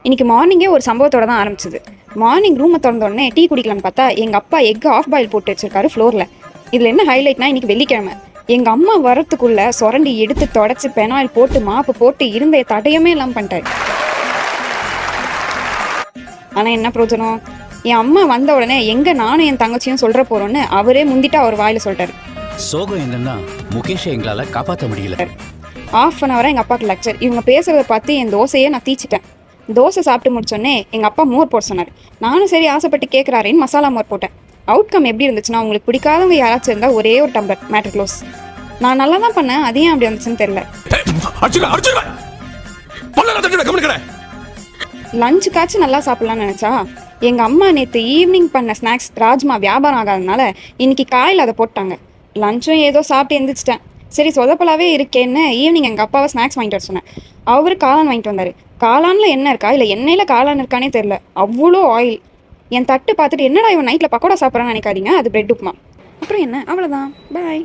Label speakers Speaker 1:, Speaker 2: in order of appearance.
Speaker 1: இன்னைக்கு மார்னிங்கே ஒரு சம்பவத்தோட தான் ஆரம்பிச்சது. மார்னிங் ரூமை திறந்த உடனே டீ குடிக்கலான்னு பார்த்தா எங்கள் அப்பா எக் ஆஃப் பாயில் போட்டு வச்சிருக்காரு ஃப்ளோரில். இதில் என்ன ஹைலைட்னா இன்னைக்கு வெள்ளிக்கிழமை. எங்கள் அம்மா வரத்துக்குள்ள சொரண்டி எடுத்து தொடச்சி பெனாயில் போட்டு மாப்பு போட்டு இருந்த தடையமே எல்லாம் பண்ணிட்டாரு. ஆனால் என்ன பிரயோஜனம்? என் அம்மா வந்த உடனே எங்கே நானும் என் தங்கச்சியும் சொல்கிற போகிறோன்னு அவரே முந்திட்டு அவர் வாயில் சொல்லிட்டாரு.
Speaker 2: சோகம் என்னன்னா முகேஷை எங்களால் காப்பாற்ற முடியல.
Speaker 1: ½ அன் ஹவராக எங்கள் அப்பாவுக்கு லெக்சர். இவங்க பேசுகிறத பார்த்து என் தோசையே நான் தீச்சிட்டேன். தோசை சாப்பிட்டு முடிச்சோடனே எங்கள் அப்பா மோர் போட சொன்னார். நானும் சரி ஆசைப்பட்டு கேட்குறாருன்னு மசாலா மோர் போட்டேன். அவுட்கம் எப்படி இருந்துச்சுன்னா, உங்களுக்கு பிடிக்காதவங்க யாராச்சும் இருந்தால் ஒரே ஒரு டம்ளர், மேட்டர் க்ளோஸ். நான் நல்லா தான் பண்ணேன், அது ஏன் அப்படி வந்துச்சுன்னு தெரியல. லஞ்சுக்காச்சும் நல்லா சாப்பிட்லான்னு நினச்சா எங்கள் அம்மா நேற்று ஈவினிங் பண்ண ஸ்நாக்ஸ் ராஜ்மா வியாபாரம் ஆகாதனால இன்னைக்கு காயில் அதை போட்டாங்க. லஞ்சும் ஏதோ சாப்பிட்டு எழுந்திரிச்சிட்டேன். சரி சொதப்பலாவே இருக்கேன்னு ஈவினிங் எங்கள் அப்பாவை ஸ்நாக்ஸ் வாங்கிட்டு வர சொன்னேன். அவரு காளான் வாங்கிட்டு வந்தார். காளானில் என்ன இருக்கா இல்லை எண்ணெயில் காளான் இருக்கானே தெரில, அவ்வளோ ஆயில். என் தட்டு பார்த்துட்டு என்னடா இவன் நைட்டில் பக்கோடா சாப்பிட்றான்னு நினைக்காதீங்க, அது பிரெட் உப்புமா. அப்புறம் என்ன, அவ்வளோதான், பாய்.